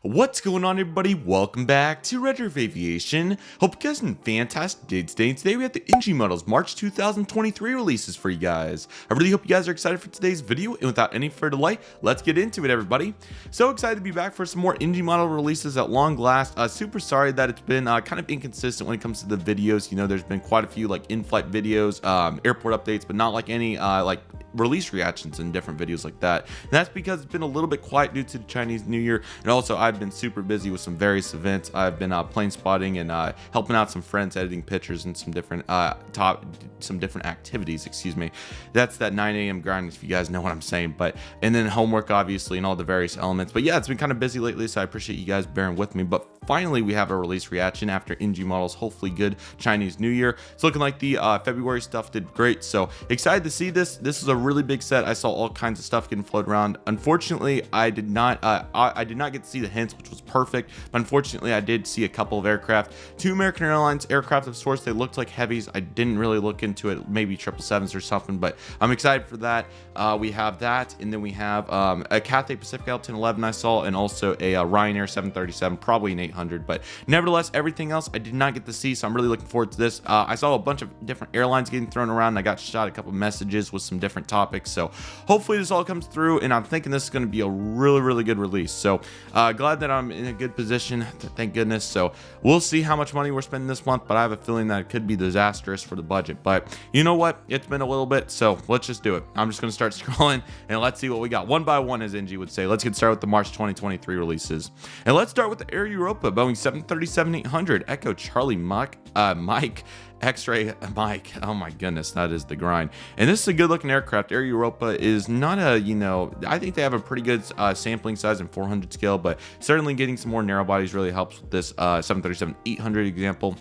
What's going on, everybody? Welcome back to Redriveraviation. Hope you guys are in a fantastic day today. Today we have the NG models March 2023 releases for you guys. I really hope you guys are excited for today's video, and without any further delay, let's get into it, everybody. So excited to be back for some more NG model releases at long last. Super sorry that it's been kind of inconsistent when it comes to the videos. You know, there's been quite a few like in-flight videos, airport updates, but not like any like release reactions and different videos like that. And that's because it's been a little bit quiet due to the Chinese New Year, and also I've been super busy with some various events. I've been plane spotting and helping out some friends, editing pictures and some different activities. Excuse me. That's that 9 a.m. grind, if you guys know what I'm saying. And then homework, obviously, and all the various elements. But yeah, it's been kind of busy lately, so I appreciate you guys bearing with me. But finally, we have a release reaction after NG models. Hopefully, good Chinese New Year. It's looking like the February stuff did great. So excited to see this. This is a really big set. I saw all kinds of stuff getting floated around. Unfortunately, I did not get to see the hints, which was perfect. But unfortunately, I did see a couple of aircraft. 2 American Airlines aircraft of sorts. They looked like heavies. I didn't really look into it. Maybe 777s or something. But I'm excited for that. We have that, and then we have a Cathay Pacific L1011 I saw, and also a Ryanair 737, probably an 800. But nevertheless, everything else I did not get to see, so I'm really looking forward to this. I saw a bunch of different airlines getting thrown around, and I got shot a couple messages with some different topics. So hopefully this all comes through, and I'm thinking this is going to be a really good release. So glad that I'm in a good position, thank goodness. So we'll see how much money we're spending this month, but I have a feeling that it could be disastrous for the budget. But you know what? It's been a little bit, so let's just do it. I'm just going to start scrolling, and let's see what we got. One by one, as NG would say. Let's get started with the March 2023 releases. And let's start with the Air Europa Boeing 737-800 Echo Charlie Mike X-ray Mike. Oh my goodness, that is the grind. And this is a good looking aircraft. Air Europa is not a, I think they have a pretty good sampling size in 400 scale, but certainly getting some more narrow bodies really helps with this 737-800 example.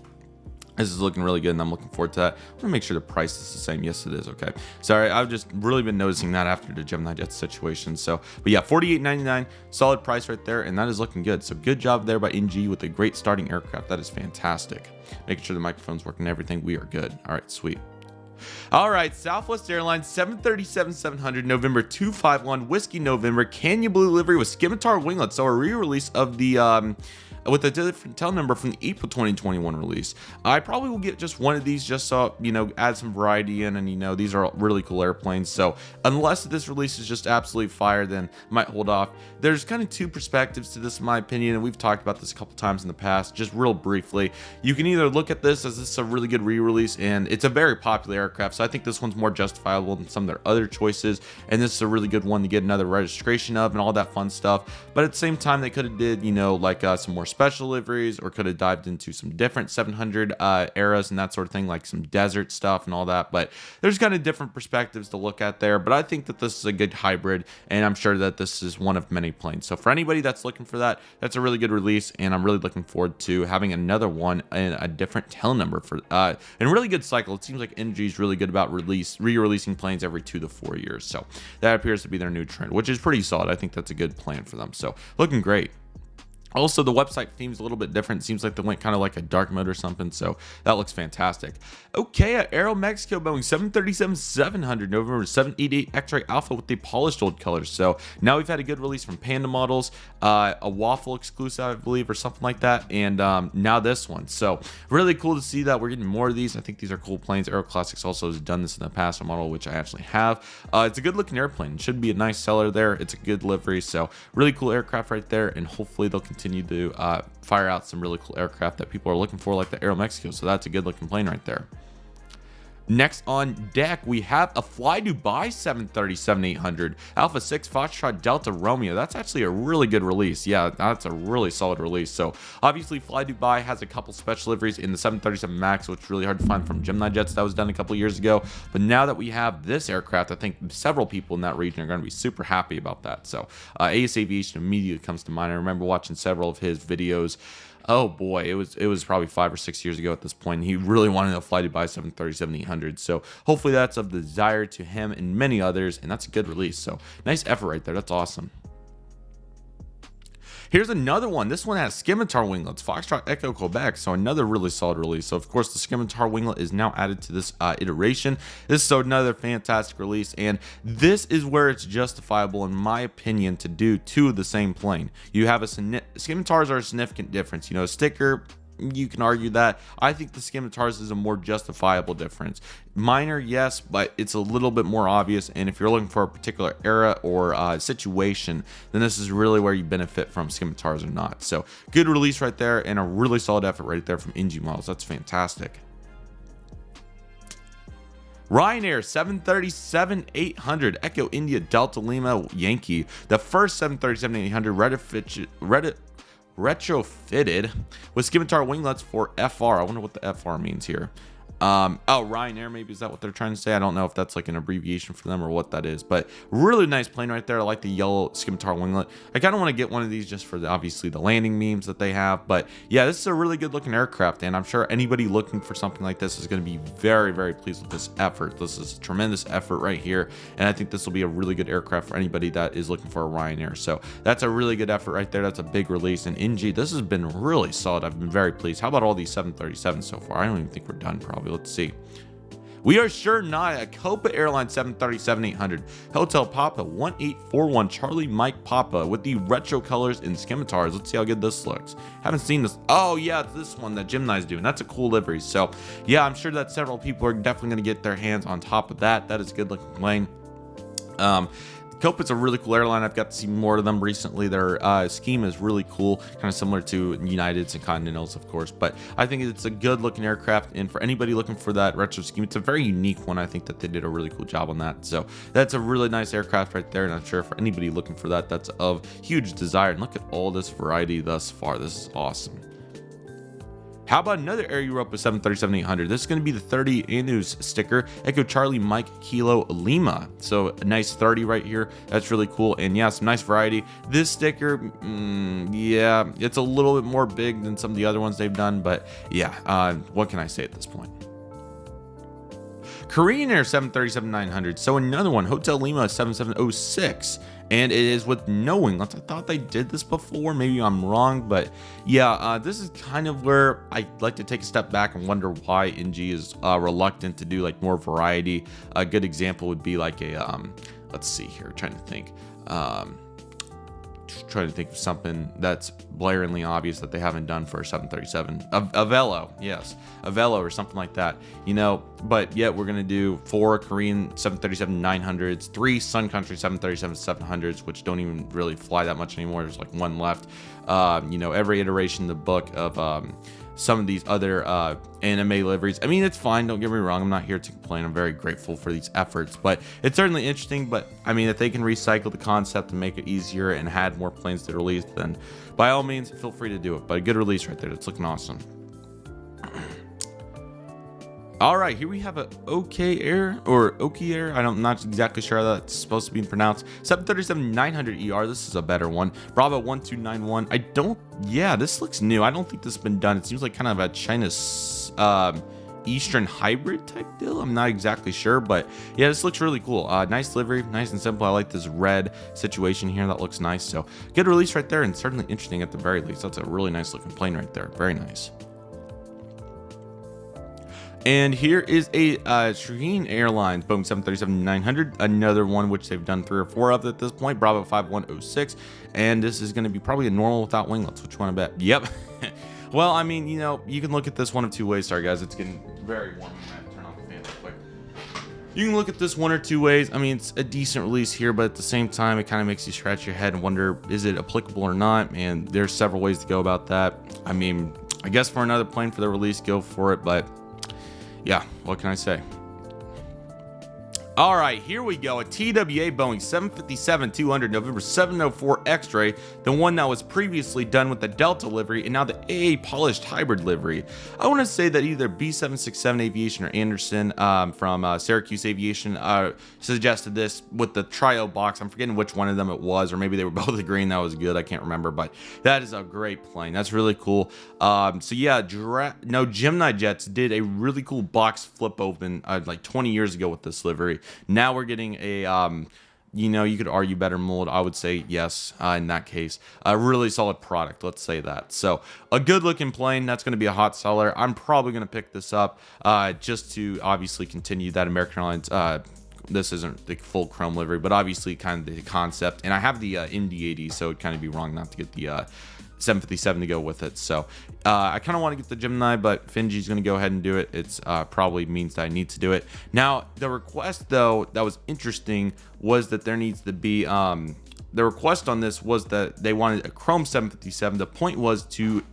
This is looking really good, and I'm looking forward to that. I want to make sure the price is the same. Yes, it is. Okay. Sorry, I've just really been noticing that after the Gemini Jet situation. So, but yeah, $48.99, solid price right there, and that is looking good. So good job there by NG with a great starting aircraft. That is fantastic. Making sure the microphone's working and everything. We are good. All right, sweet. All right, Southwest Airlines 737-700 November 251 Whiskey November Canyon Blue livery with scimitar winglets. So a re-release of the with a different tail number from the April 2021 release. I probably will get just one of these just so, add some variety in, and these are really cool airplanes. So unless this release is just absolutely fire, then I might hold off. There's kind of two perspectives to this in my opinion, and we've talked about this a couple times in the past, just real briefly. You can either look at this as this is a really good re-release, and it's a very popular aircraft, so I think this one's more justifiable than some of their other choices, and this is a really good one to get another registration of and all that fun stuff. But at the same time, they could have did, like some more special liveries, or could have dived into some different 700 eras and that sort of thing, like some desert stuff and all that. But there's kind of different perspectives to look at there, but I think that this is a good hybrid, and I'm sure that this is one of many planes. So for anybody that's looking for that, that's a really good release, and I'm really looking forward to having another one in a different tail number for and a really good cycle. It seems like NG is really good about re-releasing planes every 2 to 4 years, so that appears to be their new trend, which is pretty solid. I think that's a good plan for them, so looking great. Also, the website theme's a little bit different. It seems like they went kind of like a dark mode or something, so that looks fantastic. Okay, at Aero Mexico Boeing 737-700 November 788 X-Ray Alpha with the polished old colors. So now we've had a good release from Panda models, a Waffle exclusive, I believe, or something like that, and now this one. So really cool to see that we're getting more of these. I think these are cool planes. Aero Classics also has done this in the past, a model which I actually have. It's a good looking airplane. It should be a nice seller there. It's a good livery, so really cool aircraft right there, and hopefully they'll continue to fire out some really cool aircraft that people are looking for, like the Aero Mexico. So that's a good looking plane right there. Next on deck, we have a Fly Dubai 737-800 Alpha 6 Foxtrot Delta Romeo. That's actually a really good release. Yeah, that's a really solid release. So obviously Fly Dubai has a couple special liveries in the 737 MAX, which is really hard to find from Gemini Jets. That was done a couple years ago. But now that we have this aircraft, I think several people in that region are going to be super happy about that. So Acer Aviation immediately comes to mind. I remember watching several of his videos. Oh boy, it was probably 5 or 6 years ago at this point. He really wanted to fly Dubai 737-800. So hopefully that's of the desire to him and many others, and that's a good release. So nice effort right there. That's awesome. Here's another one. This one has scimitar winglets, Foxtrot Echo Quebec. So another really solid release. So of course the scimitar winglet is now added to this iteration. This is so another fantastic release, and this is where it's justifiable in my opinion to do two of the same plane. You have scimitars are a significant difference. You know, a sticker, you can argue that. I think the scimitars is a more justifiable difference. Minor, yes, but it's a little bit more obvious, and if you're looking for a particular era or situation, then this is really where you benefit from scimitars or not. So good release right there, and a really solid effort right there from NG Models. That's fantastic. Ryanair 737-800 Echo India Delta Lima Yankee, the first 737-800 retrofitted with scimitar winglets for FR. I wonder what the FR means here. Oh, Ryanair, maybe, is that what they're trying to say? I don't know if that's like an abbreviation for them or what that is, but really nice plane right there. I like the yellow scimitar winglet. I kind of want to get one of these just for obviously the landing memes that they have, but yeah, this is a really good looking aircraft, and I'm sure anybody looking for something like this is going to be very, very pleased with this effort. This is a tremendous effort right here, and I think this will be a really good aircraft for anybody that is looking for a Ryanair. So that's a really good effort right there. That's a big release, and NG, this has been really solid. I've been very pleased. How about all these 737s so far? I don't even think we're done probably. Let's see. We are sure not. A Copa Airlines 737-800 Hotel Papa 1841 Charlie Mike Papa with the retro colors and scimitars. Let's see how good this looks. Haven't seen this. Oh yeah, it's this one that Gemini's doing. That's a cool livery. So yeah, I'm sure that several people are definitely going to get their hands on top of that. That is a good looking plane. Copa's a really cool airline. I've got to see more of them recently. Their scheme is really cool, kind of similar to United's and Continentals, of course. But I think it's a good looking aircraft, and for anybody looking for that retro scheme, it's a very unique one. I think that they did a really cool job on that. So that's a really nice aircraft right there, and I'm sure for anybody looking for that, that's of huge desire. And look at all this variety thus far. This is awesome. How about another Air Europa 737-800? This is going to be the 30 Anus sticker, Echo Charlie Mike Kilo Lima. So a nice 30 right here. That's really cool. And yeah, some nice variety. This sticker, yeah, it's a little bit more big than some of the other ones they've done. But yeah, what can I say at this point? Korean Air 737-900. So another one, Hotel Lima 7706. And it is with no winglets. I thought they did this before. Maybe I'm wrong, but yeah, this is kind of where I like to take a step back and wonder why NG is reluctant to do like more variety. A good example would be like a, let's see here, trying to think of something that's blaringly obvious that they haven't done for a 737. A Velo, yes, a Velo or something like that, you know. But yet we're gonna do 4 Korean 737-900s, 3 Sun Country 737-700s, which don't even really fly that much anymore. There's like one left. You know, every iteration in the book of some of these other anime liveries. I mean, it's fine, don't get me wrong, I'm not here to complain. I'm very grateful for these efforts, but it's certainly interesting. But I mean, if they can recycle the concept and make it easier and add more planes to release, then by all means feel free to do it. But a good release right there. That's looking awesome. All right, here we have a OK Air or OK Air. I'm not exactly sure how that's supposed to be pronounced. 737-900 ER. This is a better one. Bravo 1291. Yeah, this looks new. I don't think this has been done. It seems like kind of a China Eastern hybrid type deal. I'm not exactly sure, but yeah, this looks really cool. Nice livery, nice and simple. I like this red situation here. That looks nice. So good release right there, and certainly interesting at the very least. That's a really nice looking plane right there. Very nice. And here is a Shaheen Airlines Boeing 737-900, another one which they've done 3 or 4 of at this point. Bravo 5106, and this is going to be probably a normal without winglets. Which one I bet? Yep. Well, I mean, you know, you can look at this one of 2 ways. Sorry, guys, it's getting very warm. I'm gonna have to turn off the fan real quick. You can look at this one or 2 ways. I mean, it's a decent release here, but at the same time, it kind of makes you scratch your head and wonder, is it applicable or not? And there's several ways to go about that. I mean, I guess for another plane for the release, go for it, but yeah, what can I say? All right, here we go. A TWA Boeing 757-200 November 704 X-ray, the one that was previously done with the Delta livery and now the AA polished hybrid livery. I want to say that either B767 Aviation or Anderson from Syracuse Aviation suggested this with the Trio box. I'm forgetting which one of them it was, or maybe they were both agreeing that was good. I can't remember, but that is a great plane. That's really cool. So yeah, Gemini Jets did a really cool box flip open like 20 years ago with this livery. Now we're getting a you know, you could argue better mold. I would say yes in that case. A really solid product, let's say that. So a good looking plane, that's going to be a hot seller. I'm probably going to pick this up just to obviously continue that American Airlines. This isn't the full chrome livery, but obviously kind of the concept. And I have the MD-80, so it'd kind of be wrong not to get the 757 to go with it. So I kind of want to get the Gemini, but Finji's going to go ahead and do it. It's probably means that I need to do it. Now, the request, though, that was interesting was that there needs to be the request on this was that they wanted a chrome 757. The point was to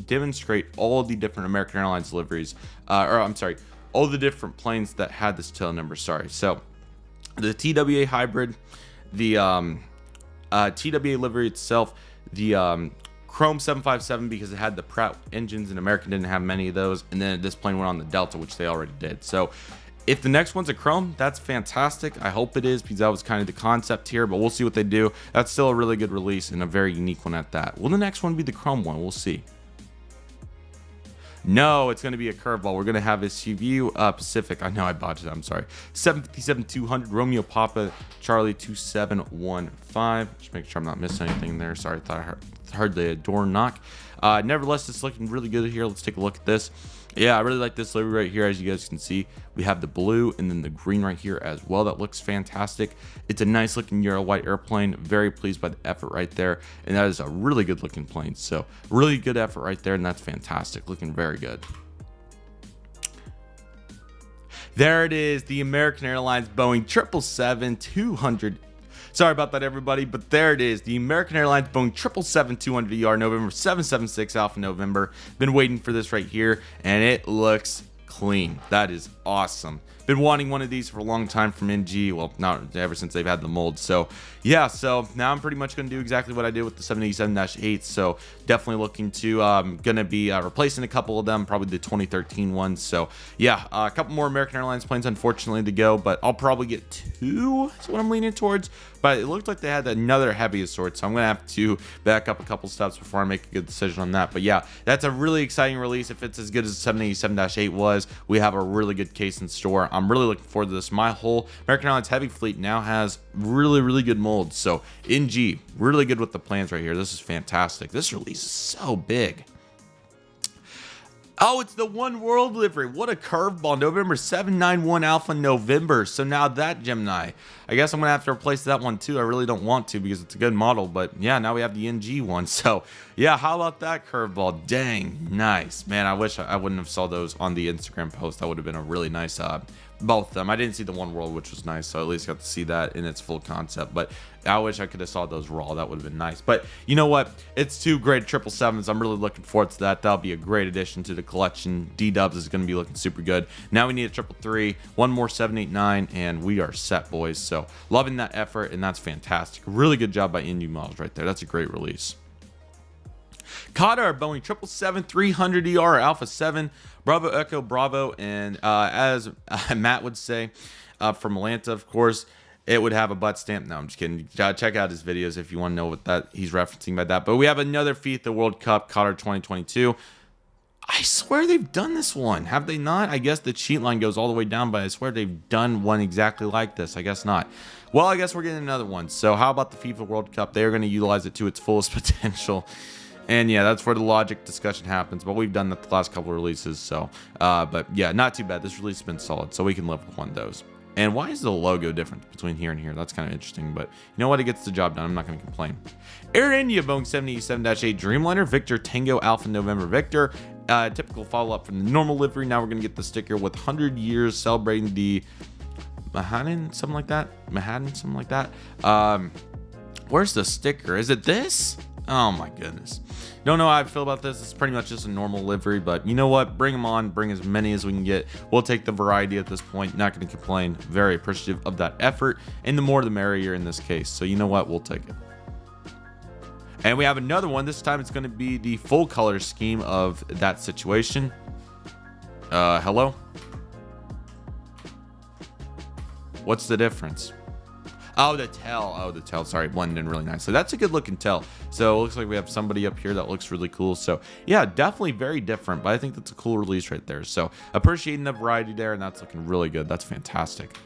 demonstrate all the different American Airlines liveries, or I'm sorry, all the different planes that had this tail number. Sorry. So the TWA hybrid, the TWA livery itself, the Chrome 757 because it had the Pratt engines and American didn't have many of those, and then this plane went on the Delta, which they already did. So if the next one's a Chrome, that's fantastic. I hope it is because that was kind of the concept here, but we'll see what they do. That's still a really good release and a very unique one at that. Will the next one be the Chrome one? We'll see. No, it's going to be a curveball. We're going to have a CVU Pacific. I know I botched it. I'm sorry. 757-200 Romeo Papa Charlie 2715. Just make sure I'm not missing anything there. Sorry, I thought I heard the door knock. Nevertheless, it's looking really good here. Let's take a look at this. Yeah, I really like this livery right here. As you guys can see, we have the blue and then the green right here as well. That looks fantastic. It's a nice looking Euro white airplane. Very pleased by the effort right there. And that is a really good looking plane. So really good effort right there. And that's fantastic. Looking very good. There it is. The American Airlines Boeing 777-200. Sorry about that, everybody, but there it is. The American Airlines Boeing 777-200ER November 776 Alpha November. Been waiting for this right here, and it looks clean. That is awesome. Been wanting one of these for a long time from NG. Well, not ever since they've had the mold. So yeah, so now I'm pretty much going to do exactly what I did with the 787-8. So definitely looking to going to be replacing a couple of them, probably the 2013 ones. So yeah, a couple more American Airlines planes unfortunately to go, but I'll probably get 2 is what I'm leaning towards. But it looked like they had another heavy of sorts, so I'm gonna have to back up a couple steps before I make a good decision on that. But yeah, that's a really exciting release. If it's as good as the 787-8 was, we have a really good case in store. I'm really looking forward to this. My whole American Airlines heavy fleet now has really good molds. So NG, really good with the plans right here. This is fantastic. This release is so big. Oh, it's the One World livery. What a curveball. November 791 Alpha November. So now that Gemini, I guess I'm going to have to replace that one too. I really don't want to because it's a good model. But yeah, now we have the NG one. So yeah, how about that curveball? Dang, nice. Man, I wish I wouldn't have saw those on the Instagram post. That would have been a really nice, both of them. I didn't see the One World, which was nice. So at least got to see that in its full concept. But I wish I could have saw those raw. That would have been nice. But you know what? It's 2 great 777s. I'm really looking forward to that. That'll be a great addition to the collection. D-Dubs is going to be looking super good. Now we need a 333, one more 789, and we are set, boys. So loving that effort, and that's fantastic. Really good job by NG Models right there. That's a great release. Qatar Boeing 777-300ER Alpha 7 Bravo Echo Bravo, and as Matt would say from Atlanta, of course, it would have a butt stamp. No, I'm just kidding. Check out his videos if you want to know what that he's referencing by that. But we have another FIFA World Cup Qatar 2022. I swear they've done this one. Have they not? I guess the cheat line goes all the way down, but I swear they've done one exactly like this. I guess not. Well, I guess we're getting another one. So how about the FIFA World Cup? They are going to utilize it to its fullest potential. And yeah, that's where the logic discussion happens. But we've done that the last couple of releases. So, but yeah, not too bad. This release has been solid. So we can live with one of those. And why is the logo different between here and here? That's kind of interesting. But you know what? It gets the job done. I'm not going to complain. Air India Boeing 787-8 Dreamliner Victor Tango Alpha November Victor. Typical follow-up from the normal livery. Now we're going to get the sticker with 100 years celebrating the Manhattan, something like that. Where's the sticker? Is it this? Oh my goodness. Don't know how I feel about this. It's pretty much just a normal livery, but you know what? Bring them on. Bring as many as we can get. We'll take the variety at this point. Not going to complain. Very appreciative of that effort, and the more the merrier in this case. So you know what? We'll take it. And we have another one. This time it's going to be the full color scheme of that situation. Hello? What's the difference? Oh, the tail. Oh, the tail. Sorry, blended in really nicely. That's a good looking tail. So it looks like we have somebody up here that looks really cool. So yeah, definitely very different, but I think that's a cool release right there. So appreciating the variety there, and that's looking really good. That's fantastic.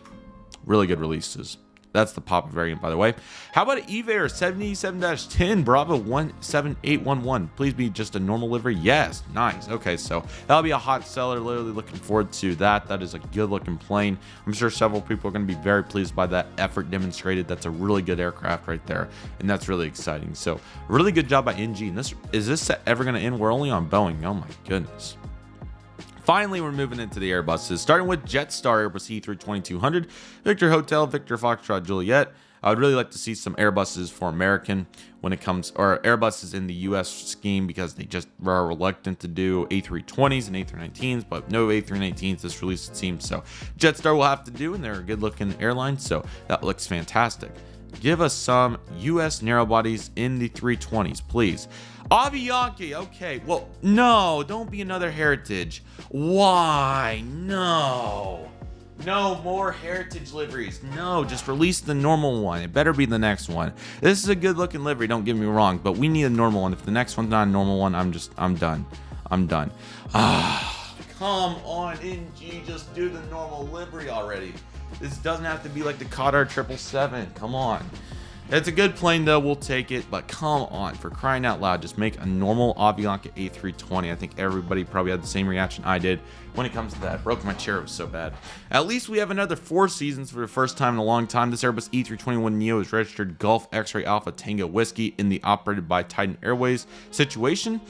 Really good releases. That's the Papa variant, by the way. How about Evair 77-10 Bravo 17811? Please be just a normal livery. Yes, nice. Okay, so that'll be a hot seller. Literally looking forward to that. That is a good looking plane. I'm sure several people are going to be very pleased by that effort demonstrated. That's a really good aircraft right there, and that's really exciting. So really good job by NG. And is this set ever going to end? We're only on Boeing. Oh my goodness. Finally, we're moving into the Airbuses, starting with Jetstar Airbus E3-2200, Victor Hotel, Victor Foxtrot Juliet. I would really like to see some Airbuses for American when it comes, or Airbuses in the US scheme, because they just are reluctant to do A320s and A319s, but no A319s this release, it seems. So Jetstar will have to do, and they're a good looking airline, so that looks fantastic. Give us some US narrow bodies in the 320s, please. Aviation, okay, well, no, don't be another Heritage. Why? No more Heritage liveries. No, just release the normal one. It better be the next one. This is a good looking livery, don't get me wrong, but we need a normal one. If the next one's not a normal one, I'm done. Come on, NG, just do the normal livery already. This doesn't have to be like the Qatar 777. Come on. It's a good plane though, we'll take it, but come on, for crying out loud, just make a normal Avianca A320. I think everybody probably had the same reaction I did when it comes to that. Broke my chair, it was so bad. At least we have another 4 seasons for the first time in a long time. This Airbus E321neo is registered Gulf X-Ray Alpha Tango Whiskey in the operated by Titan Airways situation.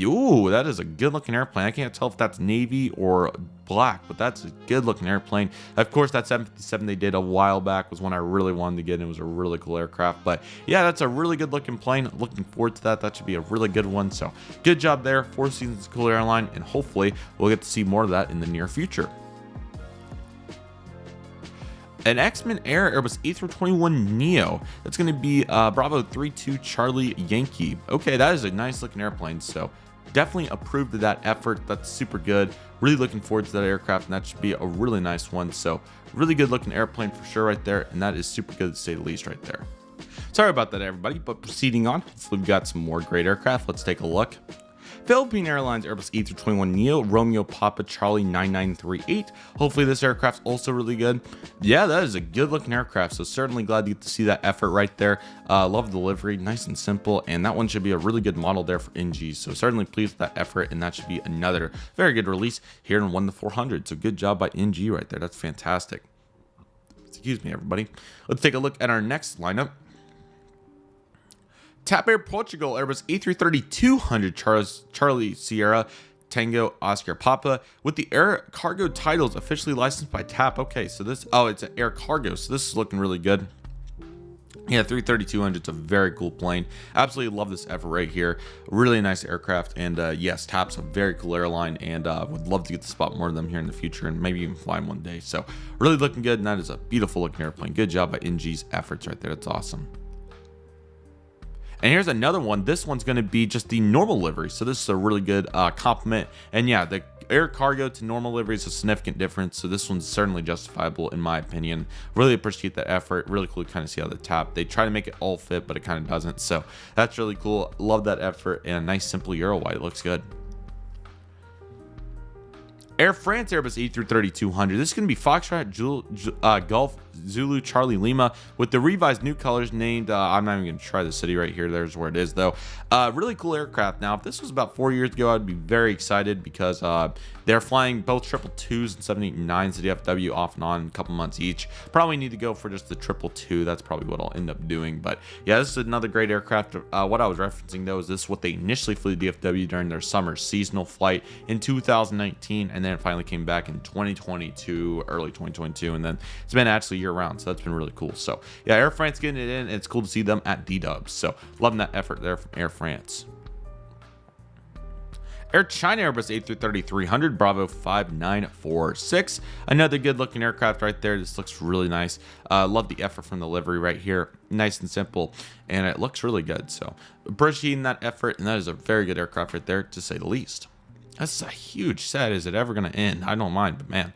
Ooh, that is a good looking airplane. I can't tell if that's navy or black, but that's a good looking airplane. Of course, that 757 they did a while back was one I really wanted to get, and it was a really cool aircraft. But yeah, that's a really good looking plane. Looking forward to that. That should be a really good one. So good job there. 4 seasons, cool airline, and hopefully we'll get to see more of that in the near future. An X-Men Air Airbus A321neo. That's going to be Bravo 32 Charlie Yankee. Okay, that is a nice looking airplane. So definitely approved of that effort. That's super good. Really looking forward to that aircraft, and that should be a really nice one. So really good looking airplane for sure right there, and that is super good to say the least right there. Sorry about that, everybody, but proceeding on. Hopefully we've got some more great aircraft. Let's take a look. Philippine Airlines Airbus A321neo Romeo Papa Charlie 9938. Hopefully this aircraft's also really good. Yeah, that is a good looking aircraft, so certainly glad to get to see that effort right there. Love the delivery, nice and simple, and that one should be a really good model there for NG, so certainly pleased with that effort, and that should be another very good release here in 1-400. So good job by NG right there. That's fantastic. Excuse me, everybody. Let's take a look at our next lineup. TAP Air Portugal Airbus A330-200 Charlie Sierra Tango Oscar Papa with the air cargo titles officially licensed by TAP. Okay, so this, it's an air cargo, so this is looking really good. Yeah, 330-200, it's a very cool plane. Absolutely love this effort right here. Really nice aircraft, and yes, TAP's a very cool airline, and would love to get to spot more of them here in the future, and maybe even fly them one day. So really looking good, and that is a beautiful looking airplane. Good job by NG's efforts right there. That's awesome. And here's another one. This one's going to be just the normal livery. So this is a really good compliment. And yeah, the air cargo to normal livery is a significant difference. So this one's certainly justifiable in my opinion. Really appreciate that effort. Really cool to kind of see how they try to make it all fit, but it kind of doesn't. So that's really cool. Love that effort, and a nice simple Euro white. It looks good. Air France Airbus A330-200. This is going to be Foxtrot Golf Zulu Charlie Lima with the revised new colors named, I'm not even going to try the city right here. There's where it is though. Really cool aircraft. Now, if this was about 4 years ago, I'd be very excited because they're flying both 222s and 789s at DFW off and on, a couple months each. Probably need to go for just the 222. That's probably what I'll end up doing. But yeah, this is another great aircraft. What I was referencing though is this is what they initially flew to DFW during their summer seasonal flight in 2019, and then it finally came back in 2022, early 2022, and then it's been actually year round, so that's been really cool. So yeah, Air France getting it in, and it's cool to see them at D-Dubs. So loving that effort there from Air France. Air China Airbus A330-300 Bravo 5946. Another good looking aircraft right there. This looks really nice. Love the effort from the livery right here. Nice and simple, and it looks really good. So appreciating that effort, and that is a very good aircraft right there, to say the least. That's a huge set. Is it ever going to end? I don't mind, but man.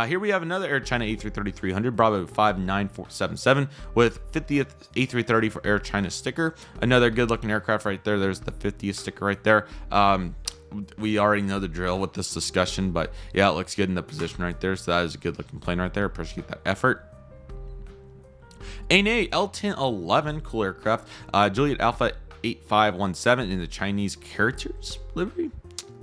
Here we have another Air China A330-300 Bravo 5977 with 50th A330 for Air China sticker. Another good looking aircraft right there. There's the 50th sticker right there. We already know the drill with this discussion, but yeah, it looks good in the position right there. So that is a good looking plane right there. Appreciate that effort. ANA L1011, cool aircraft. Juliet Alpha 8517 in the Chinese characters livery.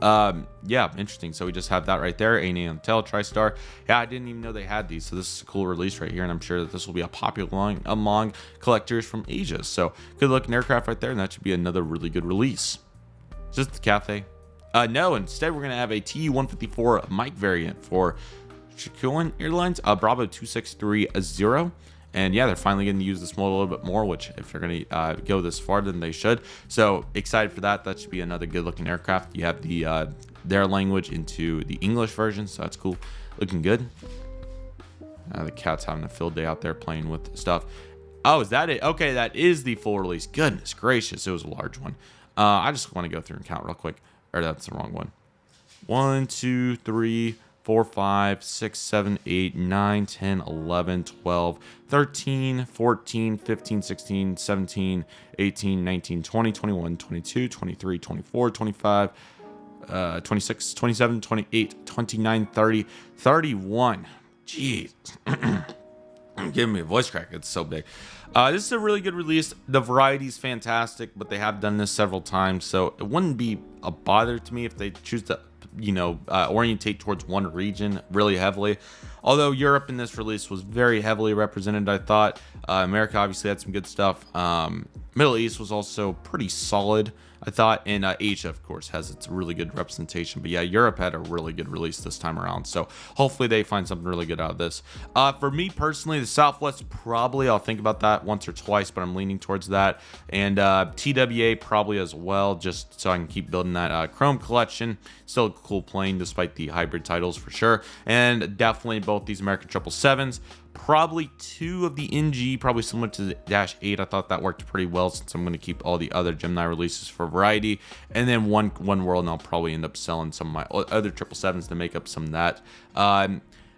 Yeah, interesting. So we just have that right there. ANA on tail, TriStar. Yeah, I didn't even know they had these. So this is a cool release right here, and I'm sure that this will be a popular one among collectors from Asia. So good looking aircraft right there, and that should be another really good release. Is this the Cathay? No, instead we're gonna have a TU-154 mic variant for Cushing Airlines, Bravo 2630. And yeah, they're finally getting to use this model a little bit more, which if they're going to go this far, then they should. So excited for that. That should be another good looking aircraft. You have the their language into the English version, so that's cool. Looking good. The cat's having a field day out there playing with stuff. Oh, is that it? Okay, that is the full release. Goodness gracious, it was a large one. I just want to go through and count real quick. Or that's the wrong one. 1, 2, 3, 4, 5, 6, 7, 8, 9, 10, 11, 12, 13, 14, 15, 16, 17, 18, 19, 20, 21, 22, 23, 24, 25, 26, 27, 28, 29, 30, 31. Jeez. Giving me a voice crack. It's so big. This is a really good release. The variety is fantastic, but they have done this several times, so it wouldn't be a bother to me if they choose to, you know, orientate towards one region really heavily. Although Europe in this release was very heavily represented, I thought. America obviously had some good stuff. Middle East was also pretty solid, I thought, and Asia, of course, has its really good representation. But yeah, Europe had a really good release this time around, so hopefully they find something really good out of this. For me personally, the Southwest, probably I'll think about that once or twice, but I'm leaning towards that. And TWA probably as well, just so I can keep building that Chrome collection. Still a cool plane despite the hybrid titles for sure. And definitely both these American 777s. Probably 2 of the NG, probably similar to the Dash 8. I thought that worked pretty well, since I'm going to keep all the other Gemini releases for variety. And then one World, and I'll probably end up selling some of my other 777s to make up some of that.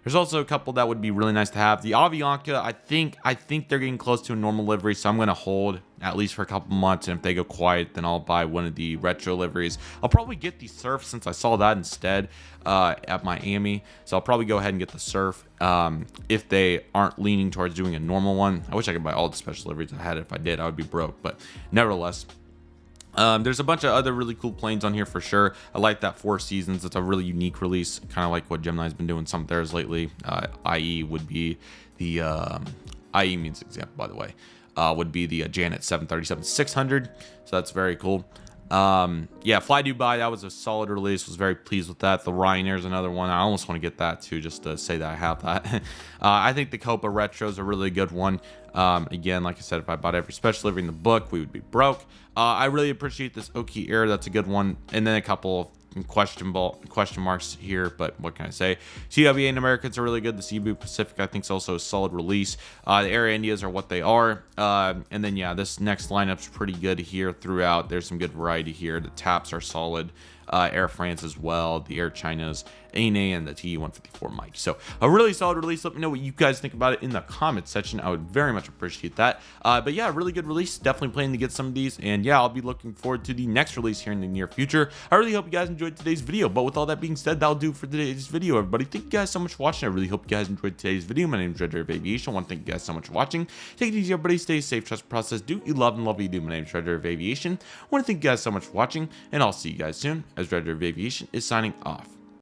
There's also a couple that would be really nice to have. The Avianca, I think they're getting close to a normal livery, so I'm going to hold at least for a couple months, and if they go quiet, then I'll buy one of the retro liveries. I'll probably get the Surf, since I saw that instead at Miami, so I'll probably go ahead and get the Surf if they aren't leaning towards doing a normal one. I wish I could buy all the special liveries I had. If I did, I would be broke, but nevertheless. There's a bunch of other really cool planes on here for sure. I like that Four Seasons. It's a really unique release, kind of like what Gemini's been doing some of theirs lately. IE would be the IE means example, by the way, would be the Janet 737-600. So that's very cool. Yeah, Fly Dubai, that was a solid release. Was very pleased with that. The Ryanair is another one. I almost want to get that too, just to say that I have that. I think the Copa Retro is a really good one. Again, like I said, if I bought every special livery in the book, we would be broke. I really appreciate this Oki Air. That's a good one. And then a couple of question marks here, but what can I say? CWA and Americans are really good. The Cebu Pacific, I think, is also a solid release. The Air Indias are what they are. And then, yeah, this next lineup's pretty good here throughout. There's some good variety here. The TAPs are solid. Air France as well, the Air Chinas, ANA, and the TU-154 mic. So a really solid release. Let me know what you guys think about it in the comments section. I would very much appreciate that. But yeah, really good release. Definitely planning to get some of these. And yeah, I'll be looking forward to the next release here in the near future. I really hope you guys enjoyed today's video. But with all that being said, that'll do it for today's video, everybody. Thank you guys so much for watching. I really hope you guys enjoyed today's video. My name is Redriveraviation. I want to thank you guys so much for watching. Take it easy, everybody. Stay safe, trust the process. Do what you love and love what you do. My name is Redriveraviation. I want to thank you guys so much for watching, and I'll see you guys soon as Redriveraviation is signing off.